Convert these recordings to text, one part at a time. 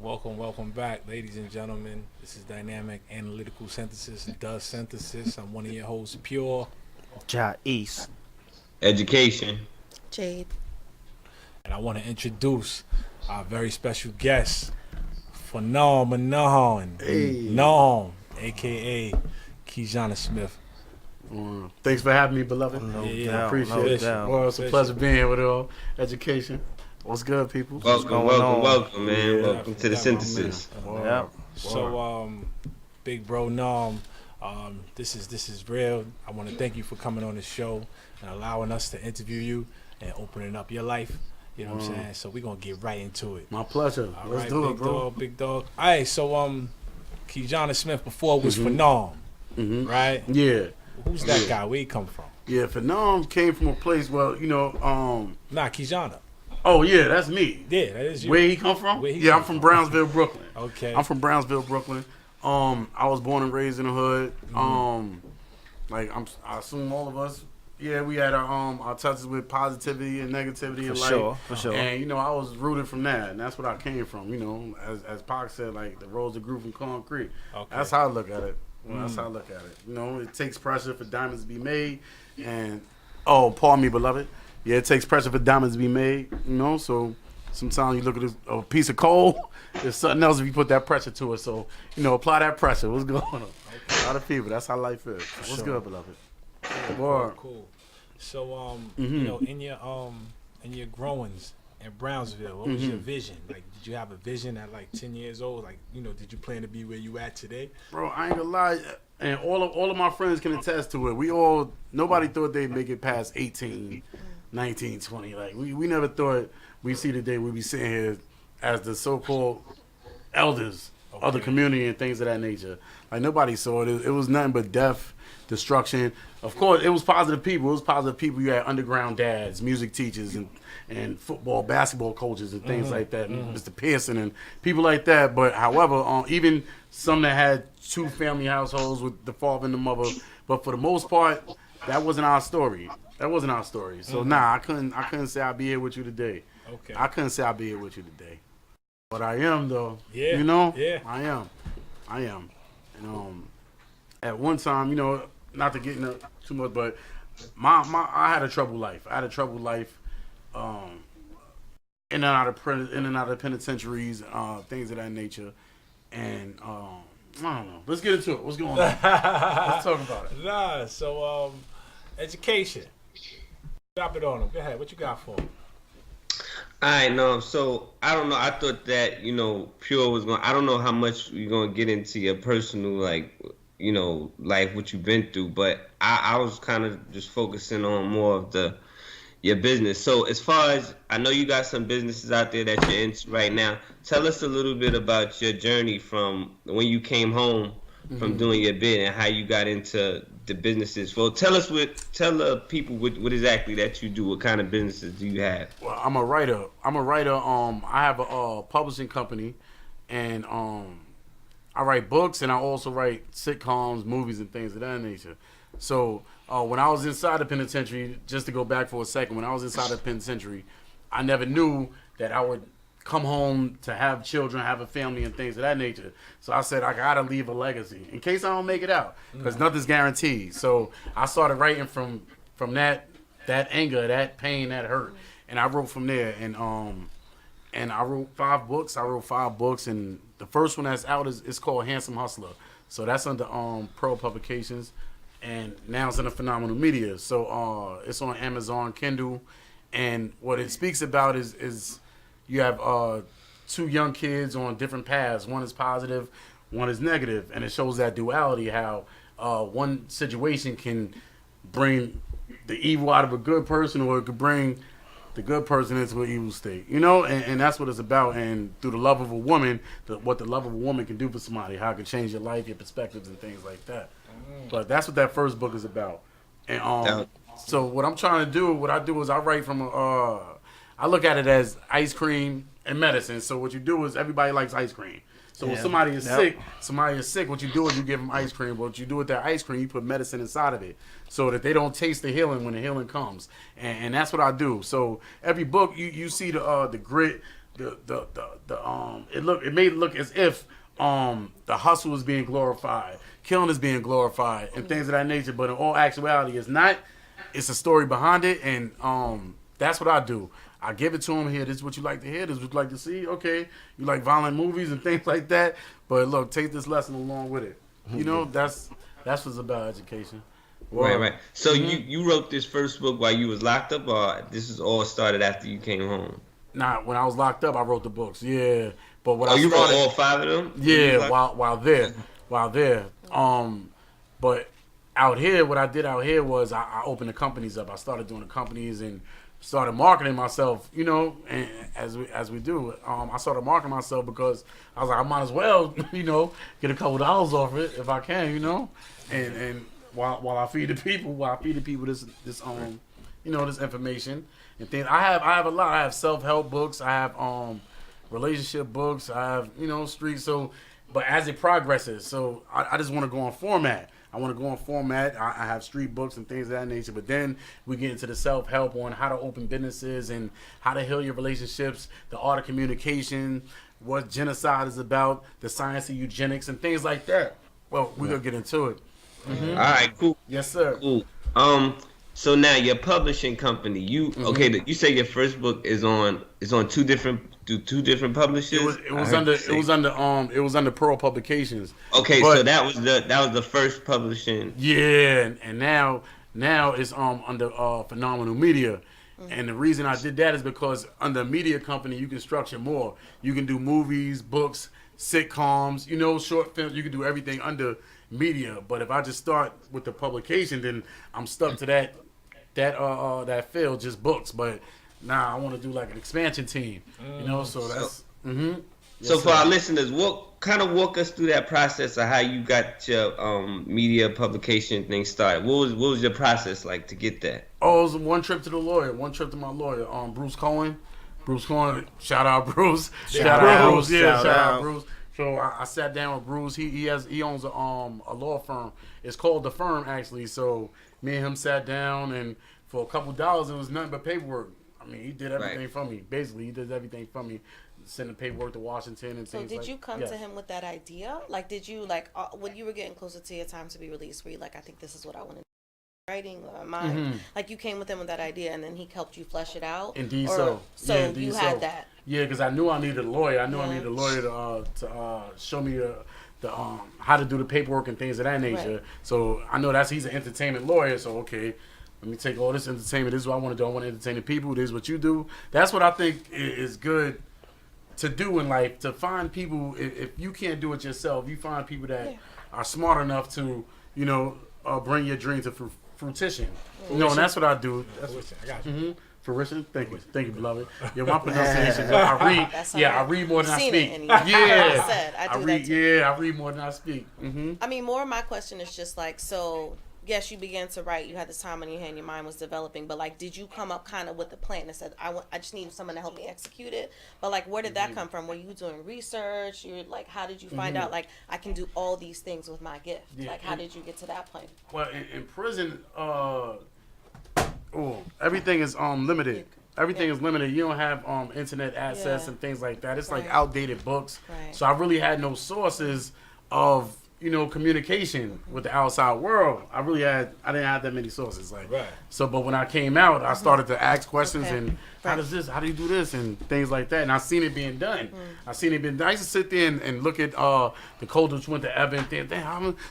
Welcome back, ladies and gentlemen. This is Dynamic Analytical Synthesis, does synthesis. I'm one of your hosts, Pure, East. Education. Jade. and I want to introduce our very special guest, Phenomenon, Hey. Nom, aka Kijana Smith. Thanks for having me, beloved. Yeah, I doubt, appreciate no it. doubt. Well, it's a pleasure being here with all education. What's good, people? Welcome, going welcome, on? welcome, man. Yeah, welcome to the that my synthesis. Word. Yep. So, big bro Nom, this is real. I want to thank you for coming on the show and allowing us to interview you and opening up your life. You know what I'm saying? So we're gonna get right into it. My pleasure. All Let's right, do big it, bro. dog, big dog. All right, so Kijana Smith before was Phenom, right? Yeah. Who's that guy? Where he come from? Yeah, Phenom came from a place, well, Nah, Kijana. oh, yeah, that's me. Yeah, that is you. Where he come from? Where he Yeah, come I'm from from. Brownsville, Brooklyn. Okay. I'm from Brownsville, Brooklyn. I was born and raised in the hood. I assume all of us, yeah, we had our touches with positivity and negativity in life. For sure. And I was rooted from that, and that's what I came from. As Pac said, like the roads that grew from concrete. Okay. That's how I look at it. Well, that's how I look at it. It takes pressure for diamonds to be made, and pardon me, beloved. Yeah, it takes pressure for diamonds to be made. So sometimes you look at a piece of coal. There's something else if you put that pressure to it. So apply that pressure. What's going on? A lot of people. That's how life is. What's sure. good, beloved? Cool. So in your growings in Brownsville, what was your vision? Like, did you have a vision at like 10 years old? Like, did you plan to be where you at today? Bro, I ain't gonna lie, and all of my friends can attest to it. Nobody thought they'd make it past 18, 19, 20. Like we never thought we'd see the day we'd be sitting here as the so-called elders of the community and things of that nature. Like nobody saw it. It was nothing but death, destruction. Of course, it was positive people. It was positive people. You had underground dads, music teachers, and football, basketball coaches and things like that. Mr. Pearson and people like that. But however, even some that had two family households with the father and the mother. But for the most part, that wasn't our story. So I couldn't say I'd be here with you today. Okay. I couldn't say I'd be here with you today. But I am though. Yeah. Yeah. I am. And at one time, not to get into too much, but I had a troubled life. In and out of penitentiaries, things of that nature. And I don't know. Let's get into it. What's going on? Let's talk about it. Nah, so education. Drop it on them. Go ahead. What you got for them? I know. So I don't know. I thought that Pure was going. I don't know how much you're gonna get into your personal life, what you've been through, but I was kind of just focusing on more of your business. So as far as I know, you got some businesses out there that you're into right now. Tell us a little bit about your journey from when you came home from doing your bid and how you got into the businesses. Well, tell the people what exactly that you do. What kind of businesses do you have? Well, I'm a writer. I have a publishing company, and I write books, and I also write sitcoms, movies, and things of that nature. So when I was inside the penitentiary, just to go back for a second, when I was inside the penitentiary, I never knew that I would come home to have children, have a family, and things of that nature. So I said, I gotta leave a legacy in case I don't make it out, because nothing's guaranteed. So I started writing from that anger, that pain, that hurt, and I wrote from there. And I wrote 5 books. And the first one that's out is called Handsome Hustler. So that's under Pearl Publications, and now it's under Phenomenal Media. So it's on Amazon Kindle, and what it speaks about is you have 2 young kids on different paths. One is positive, one is negative, and it shows that duality, how one situation can bring the evil out of a good person, or it could bring the good person into an evil state, and that's what it's about. And through the love of a woman, what the love of a woman can do for somebody, how it can change your life, your perspectives, and things like that. But that's what that first book is about. And so what I'm trying to do, what I do is I write from I look at it as ice cream and medicine. So what you do is everybody likes ice cream. So when somebody is sick, what you do is you give them ice cream. What you do with that ice cream, you put medicine inside of it so that they don't taste the healing when the healing comes. And that's what I do. So every book, you see the grit, it made it look as if the hustle was being glorified, killing is being glorified, and things of that nature. But in all actuality, it's not. It's a story behind it, and that's what I do. I give it to them here. This is what you like to hear. This is what you like to see. Okay, you like violent movies and things like that. But look, take this lesson along with it. You know, that's what's about education. Well, Right. So you wrote this first book while you was locked up, or this is all started after you came home? Nah, when I was locked up, I wrote the books. Yeah, but what you wrote all 5 of them? Yeah, while there. But out here, what I did out here was I opened the companies up. I started doing the companies and started marketing myself. You know, and as we do, I started marketing myself because I was like, I might as well, you know, get a couple dollars off it if I can, you know, and while I feed the people, this you know, this information and things. I have a lot. I have self-help books. I have relationship books. I have, you know, street. So, but as it progresses, so I just want to go on format. I have street books and things of that nature. But then we get into the self-help on how to open businesses and how to heal your relationships, the art of communication, what genocide is about, the science of eugenics, and things like that. Well, we're going to get into it. Mm-hmm. All right, cool. Yes, sir. Cool. So now your publishing company, you say your first book is on two different publishers. It was under Pearl Publications. Okay, but, so that was the first publishing. Yeah, and now it's under Phenomenal Media. And the reason I did that is because under a media company you can structure more. You can do movies, books, sitcoms, you know, short films. You can do everything under media. But if I just start with the publication, then I'm stuck to that field, just books. But now I want to do like an expansion team, you know. So that's. Yes, so for our listeners, walk us through that process of how you got your media publication thing started. What was your process like to get that? Oh, it was one trip to my lawyer, Bruce Cohen. Shout out Bruce. Shout out Bruce. So I sat down with Bruce. He owns a law firm. It's called The Firm, actually. So me and him sat down, and for a couple dollars, it was nothing but paperwork. I mean, he did everything for me. Basically, he did everything for me, sending paperwork to Washington and things like that. So did you come to him with that idea? Like, did you, when you were getting closer to your time to be released, were you like, I think this is what I want to do? Writing or mine? Like, you came with him with that idea, and then he helped you flesh it out? Indeed so. So yeah, you had that? Yeah, because I knew I needed a lawyer. I needed a lawyer to show me the how to do the paperwork and things of that nature. Right. So I know he's an entertainment lawyer. So okay, let me take all this entertainment. This is what I want to do. I want to entertain the people. This is what you do. That's what I think is good to do in life. To find people, if you can't do it yourself, you find people that are smart enough to, you know, bring your dream to fruition. You know, and that's what I do. I got you. Fruition. Thank you, beloved. Yeah, my pronunciation. I read more than I speak. I read more than I speak. I mean, more of my question is just like, so yes, you began to write. You had this time on your hand. Your mind was developing. But like, did you come up kind of with a plan that said, I just need someone to help me execute it? But like, where did that come from? Were you doing research? You're like, how did you find out like I can do all these things with my gift? Yeah, like, how did you get to that point? Well, in prison, everything is limited. Everything is limited. You don't have internet access and things like that. It's like outdated books. Right. So I really had no sources of, you know, communication with the outside world. I didn't have that many sources. Like, so, but when I came out, I started to ask questions and how do you do this and things like that. And I seen it being done. I used to sit there and look at the code which went to Evan.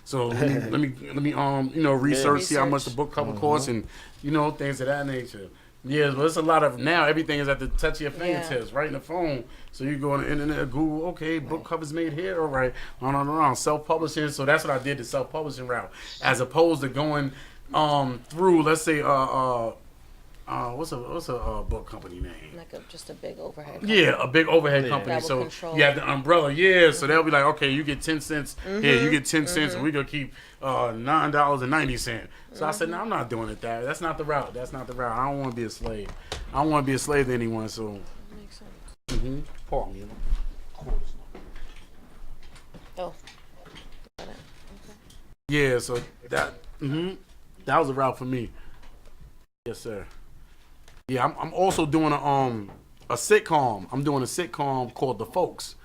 So let me you know, research, see how much the book cover costs and, you know, things of that nature. Yeah, but it's a lot of, now everything is at the touch of your fingertips, right in the phone. So you go on the internet, Google, okay, book covers made here, all right, on, self-publishing. So that's what I did, the self-publishing route, as opposed to going through, let's say, what's a book company name? Like just a big overhead company. Yeah, a big overhead company. So control. You have the umbrella, so they'll be like, okay, you get 10 cents here, you get 10 cents, and we're going to keep $9.90. So I said, no, I'm not doing it that. That's not the route. I don't want to be a slave. I don't want to be a slave to anyone, so. That makes sense. Pardon me. Oh. Okay. Yeah, so that was a route for me. Yes, sir. Yeah, I'm also doing a a sitcom. I'm doing a sitcom called The Folks.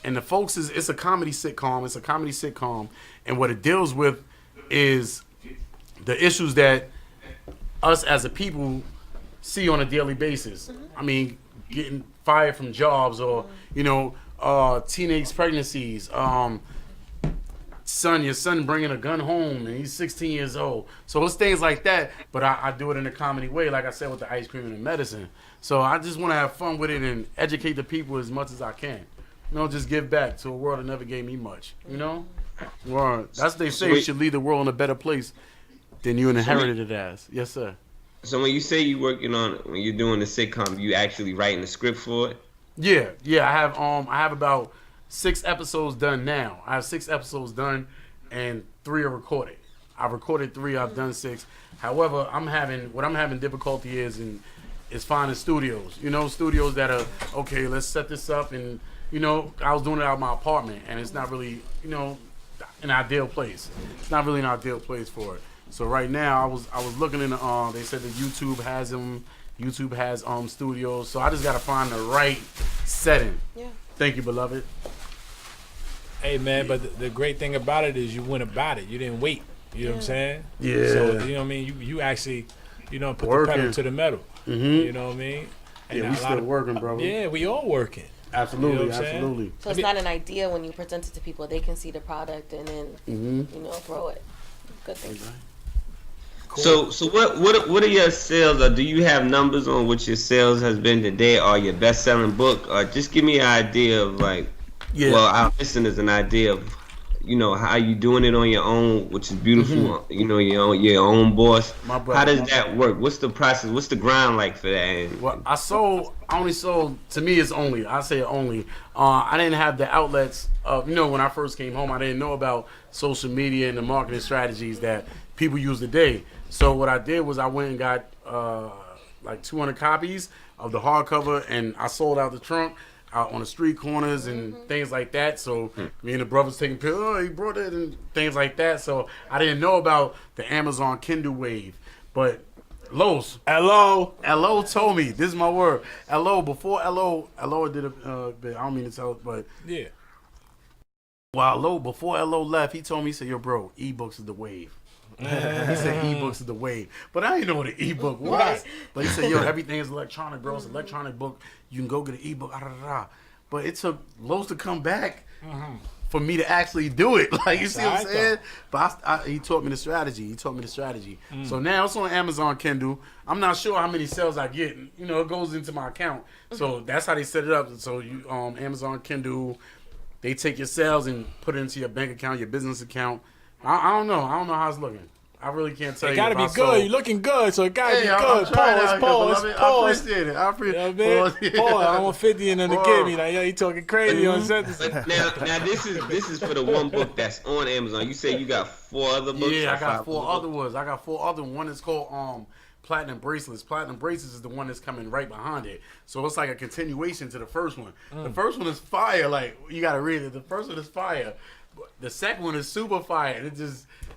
And The Folks it's a comedy sitcom. It's a comedy sitcom. And what it deals with is the issues that us as a people see on a daily basis. I mean, getting fired from jobs or, teenage pregnancies. Your son bringing a gun home and he's 16 years old. So it's things like that, but I do it in a comedy way, like I said, with the ice cream and the medicine. So I just want to have fun with it and educate the people as much as I can. Just give back to a world that never gave me much, Well, that's what they say. You should leave the world in a better place than you inherited it as. Yes, sir. So when you say when you're doing the sitcom, you actually writing the script for it? Yeah. I have about 6 episodes done now. I have 6 episodes done, and 3 are recorded. I've recorded 3. I've done 6. However, I'm having difficulty is finding studios. Studios that are okay. Let's set this up, and I was doing it out of my apartment, and it's not really an ideal place. It's not really an ideal place for it. So right now, I was looking in the they said that YouTube has them. YouTube has studios. So I just gotta find the right setting. Yeah. Thank you, beloved. Hey man, but the great thing about it is you went about it. You didn't wait. You know what I'm saying? Yeah. So you know what I mean. You actually, put Working. the pedal to the metal. Mm-hmm. You know what I mean? Yeah, we still working, brother. Yeah, we all working. Absolutely, You know what I'm saying? absolutely. So it's not an idea when you present it to people. They can see the product and then, grow it. Good thing. Cool. So what are your sales? Or do you have numbers on what your sales has been today, or your best selling book? Or just give me an idea of our listeners an idea of how you doing it on your own, which is beautiful. Mm-hmm. Your own boss. My brother, how does that work? What's the process? What's the grind like for that? And, well, I only sold. To me, it's only. I say only. I didn't have the outlets of when I first came home. I didn't know about social media and the marketing strategies that people use today. So what I did was I went and got 200 copies of the hardcover, and I sold out the trunk out on the street corners and things like that. So me and the brothers taking pictures. Oh, he brought it and things like that. So I didn't know about the Amazon Kindle wave, but Hello told me, this is my word. Before did a bit, I don't mean to tell it, but yeah. Before LO left, he told me, he said, yo, bro, ebooks is the wave. He said ebooks is the wave. But I didn't know what an ebook was. Right. But he said, yo, everything is electronic, bro. It's an electronic book. You can go get an ebook. But it took Los to come back for me to actually do it. Like, you see what I'm saying? But he taught me the strategy. So now it's on Amazon Kindle. I'm not sure how many sales I get. It goes into my account. So that's how they set it up. So you Amazon Kindle, they take your sales and put it into your bank account, your business account. I don't know. I don't know how it's looking. I really can't tell you. It gotta be good. You're looking good, so it gotta be good. Pause. I appreciate it. I appreciate it. Pause. I want 50 and then to give me like, yo, you talking crazy on sentences. But now this is for the one book that's on Amazon. You say you got 4 other books. Yeah, I got 4 other ones. I got 4 other. One is called Platinum Bracelets. Platinum Bracelets is the one that's coming right behind it. So it's like a continuation to the first one. The first one is fire. Like, you gotta read it. The first one is fire. The second one is super fire.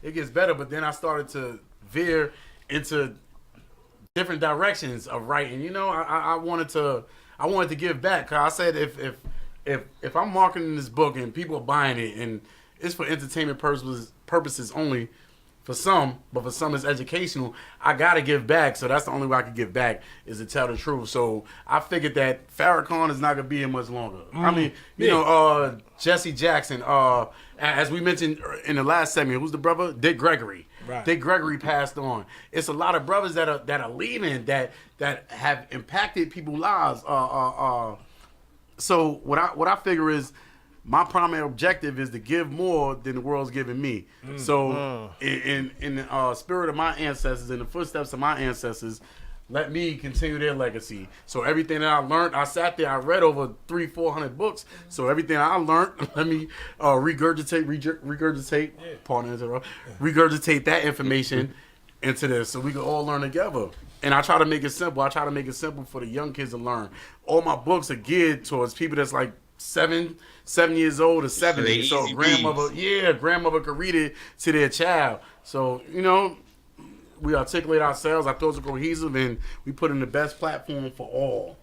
It gets better. But then I started to veer into different directions of writing. I wanted to give back. Cause I said if I'm marketing this book and people are buying it and it's for entertainment purposes only, for some, but for some it's educational, I gotta give back. So that's the only way I can give back is to tell the truth. So I figured that Farrakhan is not gonna be here much longer. I mean, Jesse Jackson, as we mentioned in the last segment, who's the brother? Dick Gregory. Right. Dick Gregory passed on. It's a lot of brothers that are leaving that have impacted people's lives. So what I figure is, my primary objective is to give more than the world's giving me. So in the spirit of my ancestors, in the footsteps of my ancestors, let me continue their legacy. So everything that I learned, I sat there, I read over 300-400 books. So everything I learned, let me regurgitate, regurgitate that information into this so we can all learn together. And I try to make it simple. I try to make it simple for the young kids to learn. All my books are geared towards people that's like 7 years old or 70. So grandmother could read it to their child. So, we articulate ourselves, our thoughts are cohesive, and we put in the best platform for all.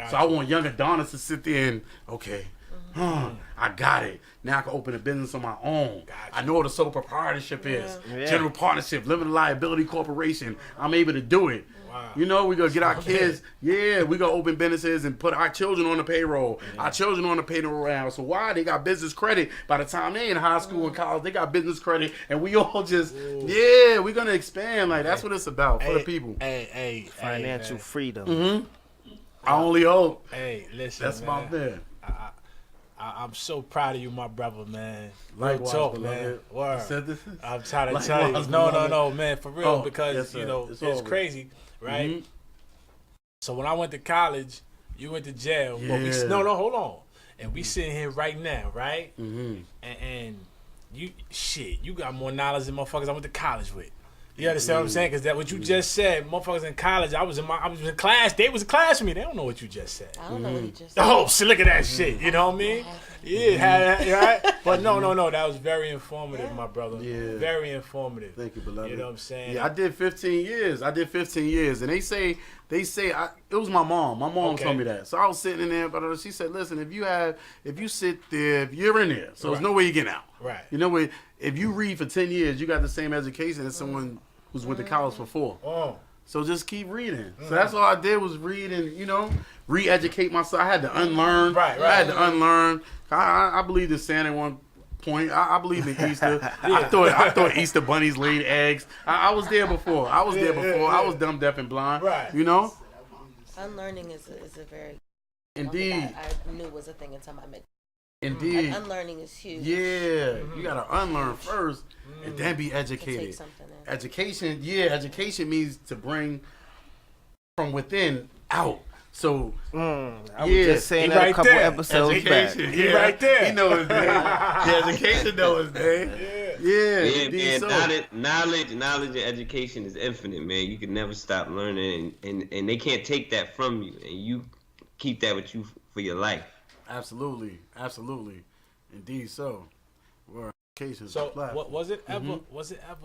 So I want young Adonis to sit there and, okay, I got it. Now I can open a business on my own. I know what a sole proprietorship is. Yeah. General partnership, limited liability corporation. I'm able to do it. Wow. You know, we're going to get our kids. Yeah, we're going to open businesses and put our children on the payroll. Our children on the payroll now. So why? They got business credit. By the time they in high school and college, they got business credit. And we all just, we're going to expand. Like, that's what it's about for the people. Hey, Financial freedom. Mm-hmm. I only hope. Hey, listen, That's my man. I'm so proud of you, my brother, man. Real Likewise, talk, beloved. man. Word. Said this? I'm trying to tell Likewise, you. beloved. No, man, for real, Oh, because yes, sir. you know It's it's over. crazy, right? Mhm. So when I went to college, you went to jail. But Yeah. no, hold on. And we sitting here right now, right? Mm-hmm. And you got more knowledge than motherfuckers I went to college with. You understand what I'm saying? Because that what you just said, motherfuckers in college, I was in class. They was in class with me. They don't know what you just said. I don't know what he just said. Oh, shit, look at that shit. You know what I mean? Yeah, right? But no. That was very informative, my brother. Yeah. Very informative. Thank you, beloved. You know what I'm saying? Yeah, I did 15 years. And they say it was my mom. My mom Okay. told me that. So I was sitting in there, but she said, "Listen, if you sit there, if you're in there, so there's Right. no way you get out. Right. You know what? If you read for 10 years, you got the same education as someone who's went to college for 4. Oh. So just keep reading. So that's all I did was read and, re-educate myself. I had to unlearn. Right. I had to unlearn. I believed in Santa at one point. I believed in Easter. I thought Easter bunnies laid eggs. I was there before. I was dumb, deaf, and blind. Right. You know? Unlearning is a very Indeed. I knew was a thing until my mid. Indeed. Like, unlearning is huge. Yeah. You got to unlearn first and then be To take educated. something in. Education means to bring from within out. So I was Yeah, just saying he that a right couple there. episodes back. education, He right there. He know his name. The education know his name. Yeah, Yeah, indeed man. so. Knowledge and education is infinite, man. You can never stop learning, and they can't take that from you, and you keep that with you for your life. Absolutely, indeed so. Where education is So flat. what was it ever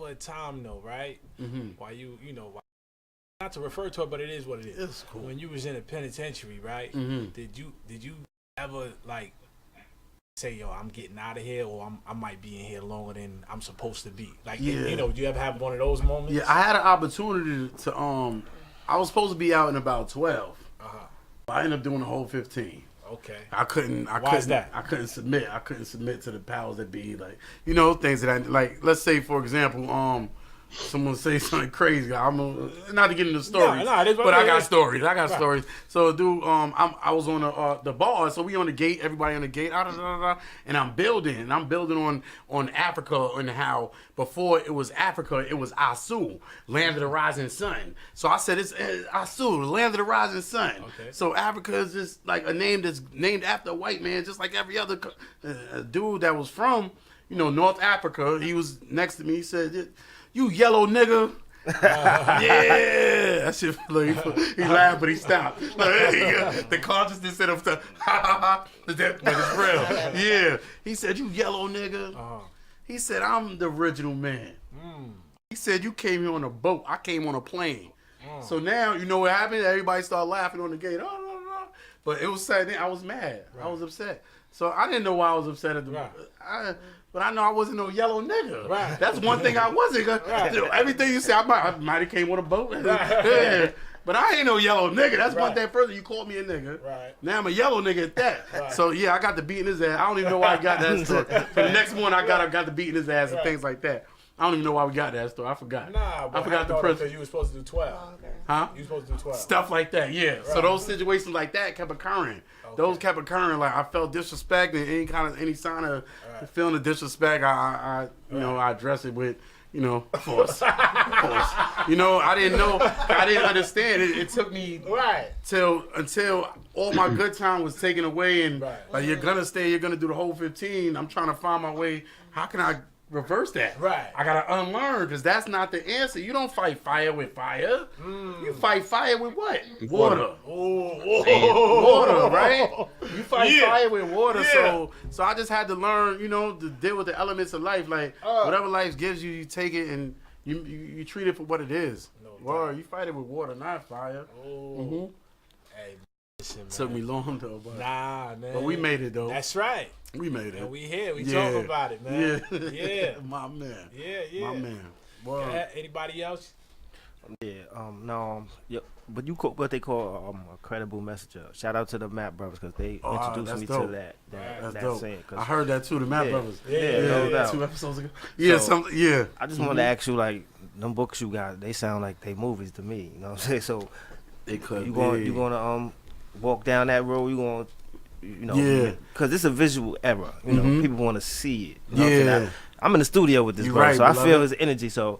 a time though, right? Mm-hmm. Why not to refer to it, but it is what it is. It's cool. When you was in a penitentiary, right? Mm-hmm. Did you ever like say, yo, I'm getting out of here, or I might be in here longer than I'm supposed to be? Like, Yeah. do you ever have one of those moments? Yeah, I had an opportunity to I was supposed to be out in about 12. Uh-huh. I ended up doing the whole 15. Okay. I couldn't is that? I couldn't submit to the powers that be, like, things that I like. Let's say, for example, someone say something crazy. I'm not to get into stories, No, it is what but it I got is. stories. Right. Stories. So, dude, I was on the bar, so we on the gate, everybody on the gate, and I'm building on Africa, and how before it was Africa, it was Asu, land of the rising sun. So I said it's Asu, land of the rising sun. Okay. So Africa is just like a name that's named after a white man, just like every other dude that was from, North Africa. He was next to me. He said, "You yellow nigga." Yeah, that shit. Look, he laughed, but he stopped. The consciousness said of the but it's real. Yeah, he said, "You yellow nigga." He said, "I'm the original man." He said, "You came here on a boat. I came on a plane." So now you know what happened. Everybody started laughing on the gate. Oh. But it was sad. I was mad. I was upset. So I didn't know why I was upset at the. Right. But I know I wasn't no yellow nigga. Right. That's one thing I wasn't. Right. Everything you said, I might have came on a boat. Yeah. But I ain't no yellow nigga. That's one Right. thing further. You called me a nigga. Right. Now I'm a yellow nigga at that. Right. So yeah, I got the beating his ass. I don't even know why I got that story. So the next one I got the beating his ass and Right. things like that. I don't even know why we got that story. I forgot. Nah, but I forgot the because person. you were supposed to do 12. Longer. Huh? You were supposed to do 12. Stuff like that, yeah. So Right. those situations like that kept occurring. Those kept occurring. Like I felt disrespect and any sign of feeling the disrespect. I address it with, force. I didn't know. I didn't understand. It took me Right. until all my good time was taken away, and Right. like you're gonna stay. You're gonna do the whole 15. I'm trying to find my way. How can I reverse that? Right. I gotta unlearn, because that's not the answer. You don't fight fire with fire. You fight fire with what? Water. Water, right? You fight Yeah. fire with water. Yeah. So I just had to learn, to deal with the elements of life. Like whatever life gives you, you take it and you treat it for what it is. No Water, doubt. you fight it with water, not fire. Oh. Hey, Listen, man. Took me long though, but Nah, man. we made it though. That's right. We made it. And we here. We Yeah. talk about it, man. Yeah, Yeah. my man. Yeah. My man. Go Word. ahead. Anybody else? Yeah, no, yeah, but you call what they call a credible messenger. Shout out to the Matt brothers because they Oh, introduced that's me dope. to that That's that dope. saying. 'Cause I heard that too. The Matt Yeah. brothers. Yeah, no doubt. 2 episodes ago. Yeah, So- yeah. I just wanted to ask you, like, them books you got, they sound like they movies to me. You know what I'm saying? So It could you be. gonna walk down that road. You gonna Yeah. because it's a visual era. You know, Mhm. people want to see it. You know what I'm saying? Yeah. I'm in the studio with this You brother, right, so I beloved. feel his energy. So,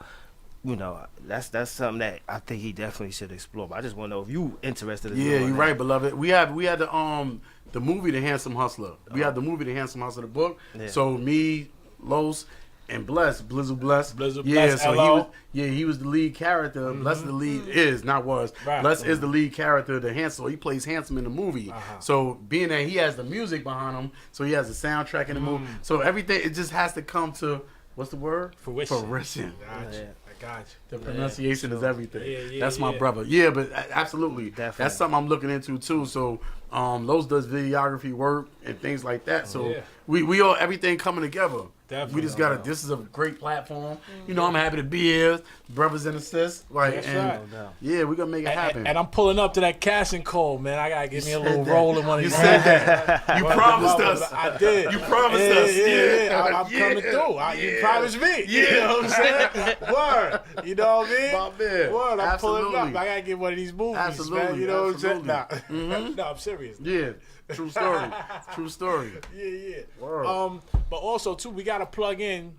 that's something that I think he definitely should explore. But I just want to know if you interested in Yeah, doing you're that. right, beloved. We had the movie The Handsome Hustler. We had the movie The Handsome Hustler, the book. Yeah. So me, Los, and Bless, Blizzle Bless. Blizzle yeah, Bless, so LO. he was the lead character. Bless the lead is, not was. Right. Bless is the lead character, the Handsome. He plays Handsome in the movie. Uh-huh. So being that he has the music behind him, so he has the soundtrack in the movie. So everything, it just has to come to, what's the word? Fruition. Fruition. Gotcha. Yeah. I got you. The pronunciation is everything. Yeah, That's my yeah. brother. Yeah, but absolutely. Definitely. That's something I'm looking into too. So Los does videography work and things like that. So Yeah. we all everything coming together. Definitely. We just gotta this is a great platform. You know, I'm happy to be here. Brothers and sisters. Like That's and right. No doubt. yeah, we're gonna make it happen. And I'm pulling up to that casting call, man. I gotta give me a said little that. roll in one of You these. said that. You One of the promised brothers. us. I did. You promised us. Yeah. I'm Yeah. coming through. You Yeah. promised me. You Yeah. know what I'm saying? Word. You know what I mean? My man. Word. I'm pulling Absolutely. up. I gotta get one of these movies, Absolutely. man. You know what I'm saying? Absolutely. Nah. Mhm. No, I'm serious. Yeah. True story. True story. Yeah. Word. But also too, we gotta plug in.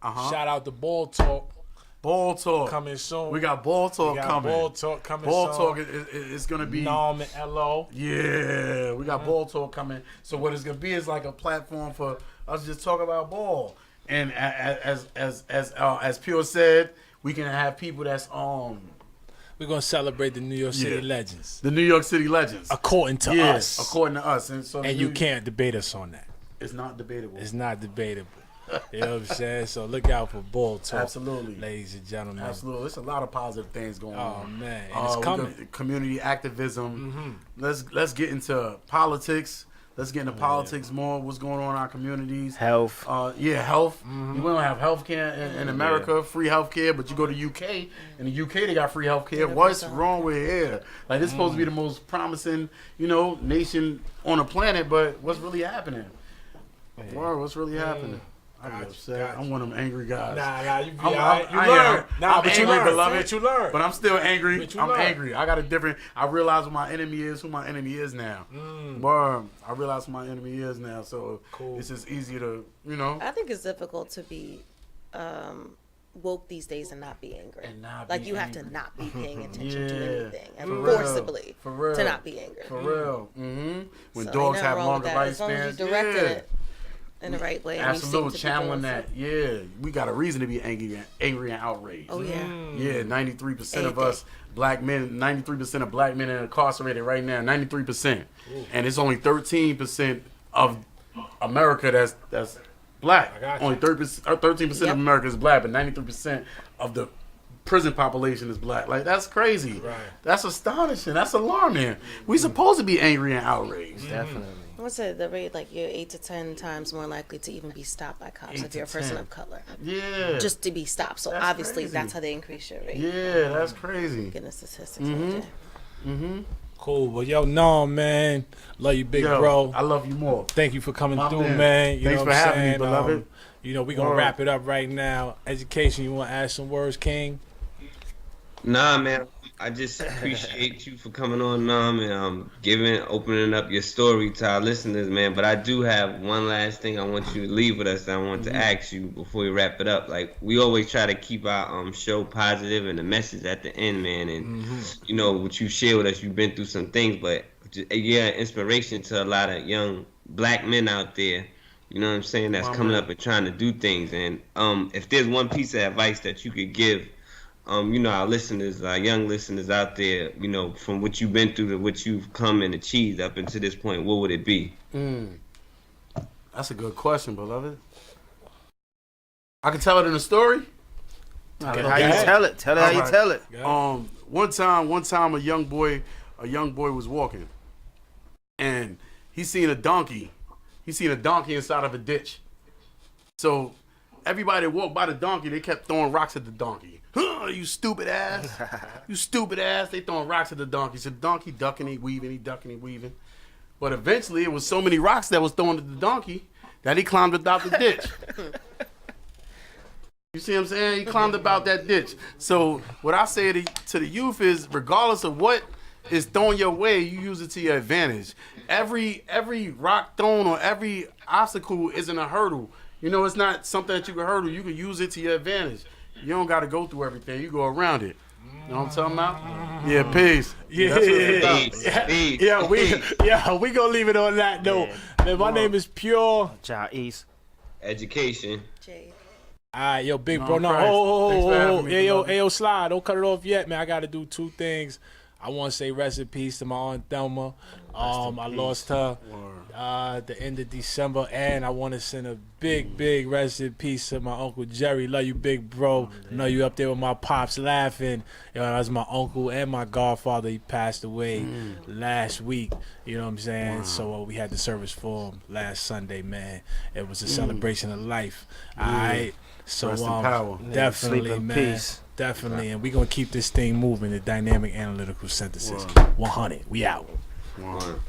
Uh-huh. Shout out to Ball Talk Ball talk. coming soon. We got ball talk We got coming. Ball Talk coming Ball soon. talk is going to be. Nom and LO. Yeah, we got ball talk coming. So what it's going to be is like a platform for us to just talk about ball. And as Pure said, we can have people that's We're gonna celebrate the New York City Yeah. legends, the New York City legends. according to Yeah, us. according to us, and so And you can't debate us on that. It's not debatable. It's not debatable. You know what I'm saying? So look out for Ball Talk, Absolutely. ladies and gentlemen. Absolutely, there's a lot of positive things going Oh on. man, and it's We coming. got community activism. Let's get into politics. Let's get into politics more. What's going on in our communities? Health. Health. We don't have health care in America, free health care, but you go to UK, in the UK they got free health care. What's wrong with here? Like, this is supposed to be the most promising, nation on the planet, but what's really happening? Word, what's really happening? I get Gotcha, upset. gotcha. I'm one of them angry guys. Nah, you be I'm- alright. You I learn. am. Nah, I'm but you angry, learn. beloved. But you learn. But I'm still angry. But you I'm learn. angry. I got a different. I realize what my enemy is, who my enemy is now. Word. I realize who my enemy is now. So Cool. it's just easier to, I think it's difficult to be woke these days and not be angry. And not like be you have angry. to not be paying attention to Yeah, anything and for real, forcibly for real. to not be angry. For real. When So dogs ain't have nothing wrong with longer that. As long as lifespans. you directed Yeah. it in the right way. And you seem Absolutely, to be channeling doing that. so. Yeah, we got a reason to be angry and outraged. Oh yeah. Yeah, 93% of Every us black men, 93% of black men are incarcerated right now. 93%, and it's only 13% of America that's black. I got you. Only 13% Yep. of America is black, but 93% of the prison population is black. Like, that's crazy. Right. That's astonishing. That's alarming. We supposed to be angry and outraged. Definitely. What's it? The rate, like you're 8 to 10 times more likely to even be stopped by cops 8 if you're a to person 10. of color. Yeah. Just to be stopped. So That's obviously crazy. that's how they increase your rate. Yeah, that's crazy. Getting the statistics. OJ. Cool. Well, yo, no, man. Love you, big Yo, bro. I love you more. Thank you for coming My through, man. man. You Thanks know for what I'm having me, saying? beloved. We're going to Word. wrap it up right now. Education, you want to add some words, King? Nah, man. I just appreciate you for coming on, and opening up your story to our listeners, man. But I do have one last thing I want you to leave with us that I want to ask you before we wrap it up. Like, we always try to keep our show positive and the message at the end, man. And what you share with us, you've been through some things, but yeah, inspiration to a lot of young black men out there. You know what I'm saying? That's coming up and trying to do things. And if there's one piece of advice that you could give, our listeners, our young listeners out there, from what you've been through to what you've come and achieved up until this point, what would it be? That's a good question, beloved. I can tell it in a story. How Go you ahead. tell it? How you Alright. tell it. One time, a young boy was walking, and he seen a donkey. He seen a donkey inside of a ditch. So everybody that walked by the donkey, they kept throwing rocks at the donkey. Huh, you stupid ass. You stupid ass. They throwing rocks at the donkey. So the donkey ducking, he weaving, he ducking, he weaving. But eventually it was so many rocks that was thrown at the donkey that he climbed about the ditch. You see what I'm saying? He climbed about that ditch. So what I say to the youth is, regardless of what is thrown your way, you use it to your advantage. Every rock thrown or every obstacle isn't a hurdle. You know, it's not something that you can hurdle. You can use it to your advantage. You don't got to go through everything. You go around it. You know what I'm talking about? Yeah, peace. Yeah, we gonna leave it on that note. Man, my name is Pure. Child East. Education. Jade. All right, yo, big bro. No, Christ. Thanks for having me, Hey, brother. yo, Slide. Don't cut it off yet, man. I got to do two things. I want to say rest in peace to my aunt Thelma. I lost her the end of December, and I want to send a big rest in peace to my Uncle Jerry. Love you, big bro. I know you up there with my pops laughing. You know, that was my uncle and my godfather. He passed away last week. You know what I'm saying? So we had the service for him last Sunday, man. It was a celebration of life. All right. So Rest in power. definitely, Sleep in man. peace. Definitely, and we're gonna keep this thing moving. The dynamic analytical synthesis. 100. We out. One.